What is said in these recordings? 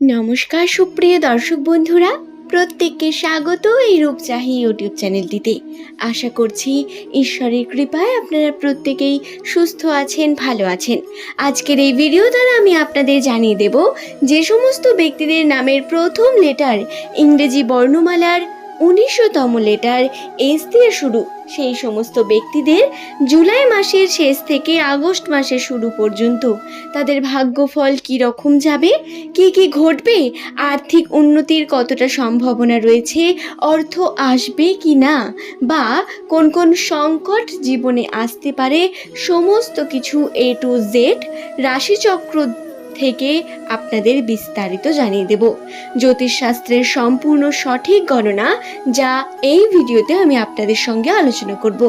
নমস্কার সুপ্রিয় দর্শক বন্ধুরা, প্রত্যেককে স্বাগত এই রূপচাহি ইউটিউব চ্যানেলটিতে। আশা করছি ঈশ্বরের কৃপায় আপনারা প্রত্যেকেই সুস্থ আছেন, ভালো আছেন। আজকের এই ভিডিও দ্বারা আমি আপনাদের জানিয়ে দেব যে সমস্ত ব্যক্তিদের নামের প্রথম লেটার ইংরেজি বর্ণমালার ১৯তম লেটার এস দিয়ে শুরু, সেই সমস্ত ব্যক্তিদের জুলাই মাসের শেষ থেকে আগস্ট মাসের শুরু পর্যন্ত তাদের ভাগ্যফল কী রকম যাবে, কি কি ঘটবে, আর্থিক উন্নতির কতটা সম্ভাবনা রয়েছে, অর্থ আসবে কি না, বা কোন কোন সংকট জীবনে আসতে পারে, সমস্ত কিছু এ টু জেড রাশিচক্র থেকে আপনাদের বিস্তারিত জানিয়ে দেব। জ্যোতিষশাস্ত্রের সম্পূর্ণ সঠিক গণনা যা এই ভিডিওতে আমি আপনাদের সঙ্গে আলোচনা করব।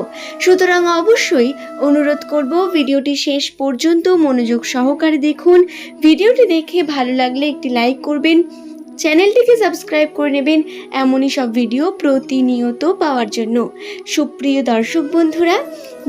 সুতরাং অবশ্যই অনুরোধ করব ভিডিওটি শেষ পর্যন্ত মনোযোগ সহকারে দেখুন। ভিডিওটি দেখে ভালো লাগলে একটি লাইক করবেন, চ্যানেলটিকে সাবস্ক্রাইব করে নেবেন এমনই সব ভিডিও প্রতিনিয়ত পাওয়ার জন্য। সুপ্রিয় দর্শক বন্ধুরা,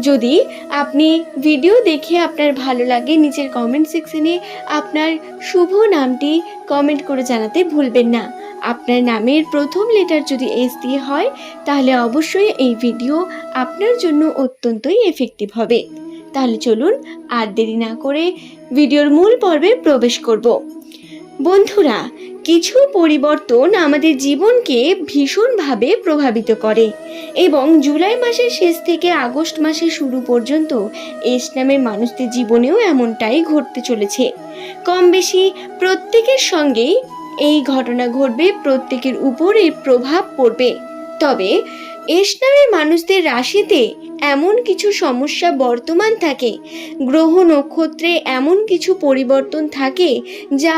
যদি আপনি ভিডিও দেখে আপনার ভালো লাগে নিচের কমেন্ট সেকশনে আপনার শুভ নামটি কমেন্ট করে জানাতে ভুলবেন না। আপনার নামের প্রথম লেটার যদি এস দিয়ে হয় তাহলে অবশ্যই এই ভিডিও আপনার জন্য অত্যন্তই এফেক্টিভ হবে। তাহলে চলুন আর দেরি না করে ভিডিওর মূল পর্বে প্রবেশ করব। বন্ধুরা, কিছু পরিবর্তন আমাদের জীবনকে ভীষণভাবে প্রভাবিত করে এবং জুলাই মাসের শেষ থেকে আগস্ট মাসের শুরু পর্যন্ত এস নামের মানুষদের জীবনেও এমনটাই ঘটতে চলেছে। কম বেশি প্রত্যেকের সঙ্গেই এই ঘটনা ঘটবে, প্রত্যেকের উপর এর প্রভাব পড়বে। তবে এস নামের মানুষদের রাশিতে এমন কিছু সমস্যা বর্তমান থাকে, গ্রহ নক্ষত্রে এমন কিছু পরিবর্তন থাকে যা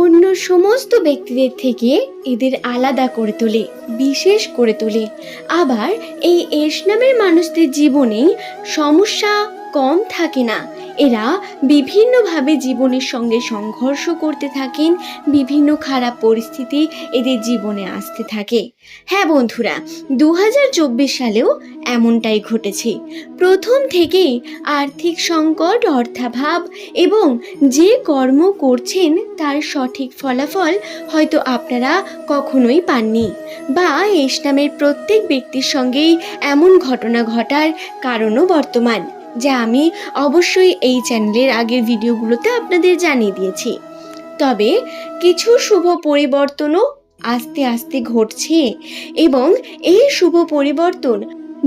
অন্য সমস্ত ব্যক্তিদের থেকে এদের আলাদা করে তোলে, বিশেষ করে তোলে। আবার এই এস নামের মানুষদের জীবনে সমস্যা কম থাকে না। এরা বিভিন্নভাবে জীবনের সঙ্গে সংঘর্ষ করতে থাকেন, বিভিন্ন খারাপ পরিস্থিতি এদের জীবনে আসতে থাকে। হ্যাঁ বন্ধুরা, ২০২৪ সালেও এমনটাই ঘটেছে। প্রথম থেকেই আর্থিক সংকট, অর্থাভাব এবং যে কর্ম করছেন তার সঠিক ফলাফল হয়তো আপনারা কখনোই পাননি, বা এস নামের প্রত্যেক ব্যক্তির সঙ্গেই এমন ঘটনা ঘটার কারণও বর্তমান, যা আমি অবশ্যই এই চ্যানেলের আগের ভিডিওগুলোতে আপনাদের জানিয়ে দিয়েছি। তবে কিছু শুভ পরিবর্তনও আস্তে আস্তে ঘটছে এবং এই শুভ পরিবর্তন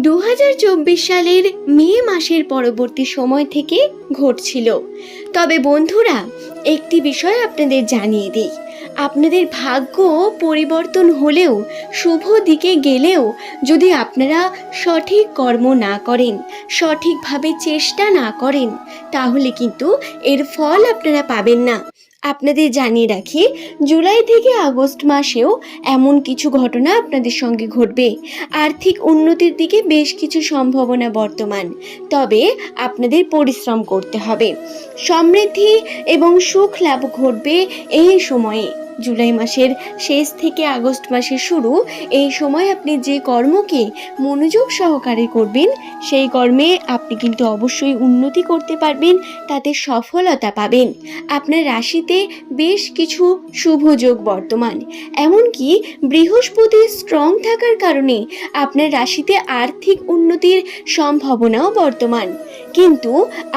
২০২৪ সালের মে মাসের পরবর্তী সময় থেকে ঘটছিল। তবে বন্ধুরা, একটি বিষয় আপনাদের জানিয়ে দিই, আপনাদের ভাগ্য পরিবর্তন হলেও, শুভ দিকে গেলেও, যদি আপনারা সঠিক কর্ম না করেন, সঠিকভাবে চেষ্টা না করেন, তাহলে কিন্তু এর ফল আপনারা পাবেন না। আপনাদের জানিয়ে রাখি, জুলাই থেকে আগস্ট মাসেও এমন কিছু ঘটনা আপনাদের সঙ্গে ঘটবে। আর্থিক উন্নতির দিকে বেশ কিছু সম্ভাবনা বর্তমান, তবে আপনাদের পরিশ্রম করতে হবে। সমৃদ্ধি এবং সুখ লাভ ঘটবে এই সময়ে। জুলাই মাসের শেষ থেকে আগস্ট মাসের শুরু, এই সময় আপনি যে কর্মকে মনোযোগ সহকারে করবেন সেই কর্মে আপনি কিন্তু অবশ্যই উন্নতি করতে পারবেন, তাতে সফলতা পাবেন। আপনার রাশিতে বেশ কিছু শুভ যোগ বর্তমান, এমনকি বৃহস্পতি স্ট্রং থাকার কারণে আপনার রাশিতে আর্থিক উন্নতির সম্ভাবনাও বর্তমান। কিন্তু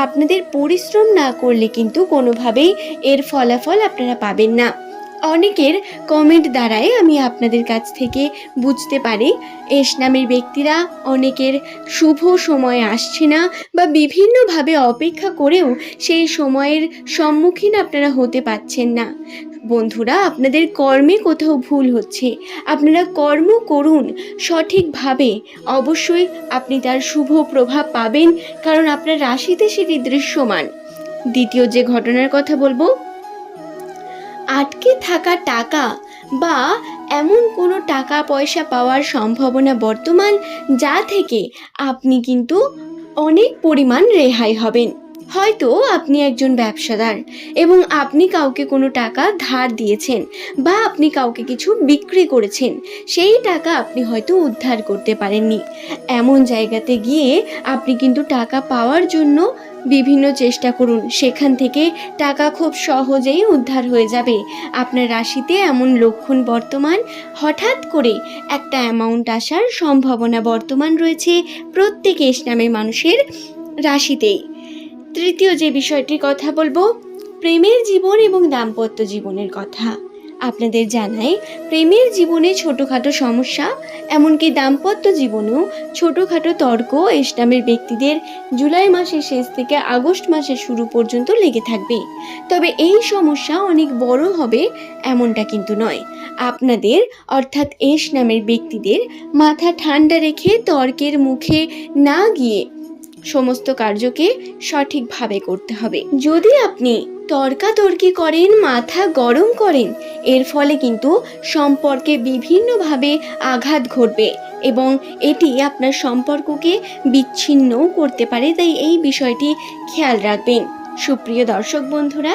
আপনাদের পরিশ্রম না করলে কিন্তু কোনোভাবেই এর ফলাফল আপনারা পাবেন না। অনেকের কমেন্ট দ্বারাই আমি আপনাদের কাছ থেকে বুঝতে পারি এস নামের ব্যক্তিরা অনেকের শুভ সময় আসছে না, বা বিভিন্নভাবে অপেক্ষা করেও সেই সময়ের সম্মুখীন আপনারা হতে পারছেন না। বন্ধুরা, আপনাদের কর্মে কোথাও ভুল হচ্ছে, আপনারা কর্ম করুন সঠিকভাবে, অবশ্যই আপনি তার শুভ প্রভাব পাবেন, কারণ আপনার রাশিতে সেটি দৃশ্যমান। দ্বিতীয় যে ঘটনার কথা বলবো, আটকে থাকা টাকা বা এমন কোনো টাকা পয়সা পাওয়ার সম্ভাবনা বর্তমান, যা থেকে আপনি কিন্তু অনেক পরিমাণ রেহাই হবেন। হয়তো আপনি একজন ব্যবসাদার এবং আপনি কাউকে কোনো টাকা ধার দিয়েছেন বা আপনি কাউকে কিছু বিক্রি করেছেন, সেই টাকা আপনি হয়তো উদ্ধার করতে পারেননি। এমন জায়গাতে গিয়ে আপনি কিন্তু টাকা পাওয়ার জন্য বিভিন্ন চেষ্টা করুন, সেখান থেকে টাকা খুব সহজেই উদ্ধার হয়ে যাবে। আপনার রাশিতে এমন লক্ষণ বর্তমান, হঠাৎ করে একটা অ্যামাউন্ট আসার সম্ভাবনা বর্তমান রয়েছে প্রত্যেক এস নামের মানুষের রাশিতেই। তৃতীয় যে বিষয়টির কথা বলবো, প্রেমের জীবন এবং দাম্পত্য জীবনের কথা। আপনাদের জানাই, প্রেমের জীবনে ছোটোখাটো সমস্যা, এমনকি দাম্পত্য জীবনেও ছোটোখাটো তর্ক এস নামের ব্যক্তিদের জুলাই মাসের শেষ থেকে আগস্ট মাসের শুরু পর্যন্ত লেগে থাকবে। তবে এই সমস্যা অনেক বড় হবে এমনটা কিন্তু নয়। আপনাদের অর্থাৎ এস নামের ব্যক্তিদের মাথা ঠান্ডা রেখে তর্কের মুখে না গিয়ে সমস্ত কার্যকে সঠিকভাবে করতে হবে। যদি আপনি তর্কাতর্কি করেন, মাথা গরম করেন, এর ফলে কিন্তু সম্পর্কে বিভিন্নভাবে আঘাত ঘটবে এবং এটি আপনার সম্পর্ককে বিচ্ছিন্নও করতে পারে। তাই এই বিষয়টি খেয়াল রাখবেন। সুপ্রিয় দর্শক বন্ধুরা,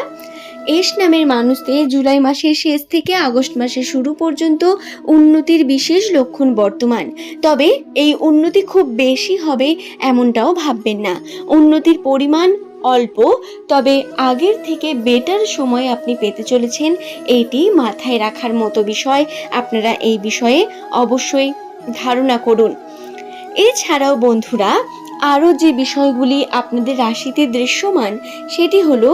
এস নামের মানুষদের জুলাই মাসের শেষ থেকে আগস্ট মাসের শুরু পর্যন্ত উন্নতির বিশেষ লক্ষণ বর্তমান। তবে এই উন্নতি খুব বেশি হবে এমনটাও ভাববেন না। উন্নতির পরিমাণ অল্প, তবে আগের থেকে বেটার সময় আপনি পেতে চলেছেন, এইটি মাথায় রাখার মতো বিষয়। আপনারা এই বিষয়ে অবশ্যই ধারণা করুন। এছাড়াও বন্ধুরা, আরও যে বিষয়গুলি আপনাদের রাশিতে দৃশ্যমান সেটি হলো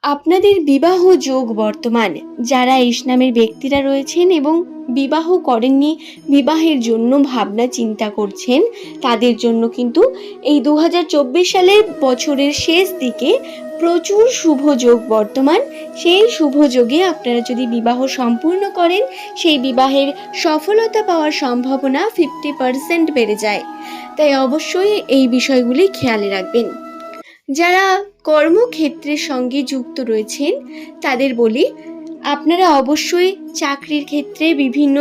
আপনাদের বিবাহ যোগ বর্তমান। যারা এস নামের ব্যক্তিরা রয়েছেন এবং বিবাহ করেননি, বিবাহের জন্য ভাবনা চিন্তা করছেন, তাদের জন্য কিন্তু এই 2024 সালের বছরের শেষ দিকে প্রচুর শুভ যোগ বর্তমান। সেই শুভ যোগে আপনারা যদি বিবাহ সম্পূর্ণ করেন, সেই বিবাহের সফলতা পাওয়ার সম্ভাবনা 50% বেড়ে যায়। তাই অবশ্যই এই বিষয়গুলি খেয়ালে রাখবেন। যারা কর্মক্ষেত্রের সঙ্গে যুক্ত রয়েছেন তাদের বলি, আপনারা অবশ্যই চাকরির ক্ষেত্রে বিভিন্ন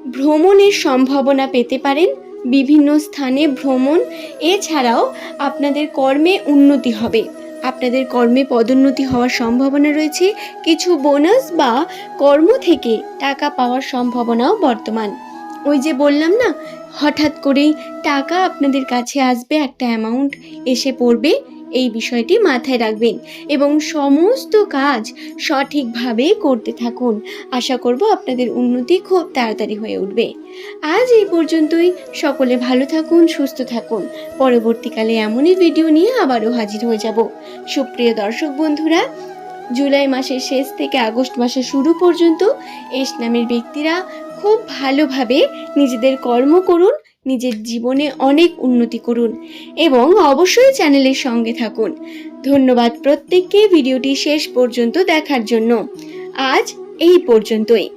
ভ্রমণের সম্ভাবনা পেতে পারেন, বিভিন্ন স্থানে ভ্রমণ। এছাড়াও আপনাদের কর্মে উন্নতি হবে, আপনাদের কর্মে পদোন্নতি হওয়ার সম্ভাবনা রয়েছে। কিছু বোনাস বা কর্ম থেকে টাকা পাওয়ার সম্ভাবনাও বর্তমান। ওই যে বললাম না, হঠাৎ করেই টাকা আপনাদের কাছে আসবে, একটা অ্যামাউন্ট এসে পড়বে। এই বিষয়টি মাথায় রাখবেন এবং সমস্ত কাজ সঠিকভাবে করতে থাকুন। আশা করব আপনাদের উন্নতি খুব তাড়াতাড়ি হয়ে উঠবে। আজ এই পর্যন্তই। সকলে ভালো থাকুন, সুস্থ থাকুন। পরবর্তীকালে এমনই ভিডিও নিয়ে আবারও হাজির হয়ে যাব। সুপ্রিয় দর্শক বন্ধুরা, জুলাই মাসের শেষ থেকে আগস্ট মাসের শুরু পর্যন্ত এস নামের ব্যক্তিরা খুব ভালোভাবে নিজেদের কর্ম করুন, নিজের জীবনে অনেক উন্নতি করুন এবং অবশ্যই চ্যানেলের সঙ্গে থাকুন। ধন্যবাদ প্রত্যেককে ভিডিওটি শেষ পর্যন্ত দেখার জন্য। আজ এই পর্যন্তই।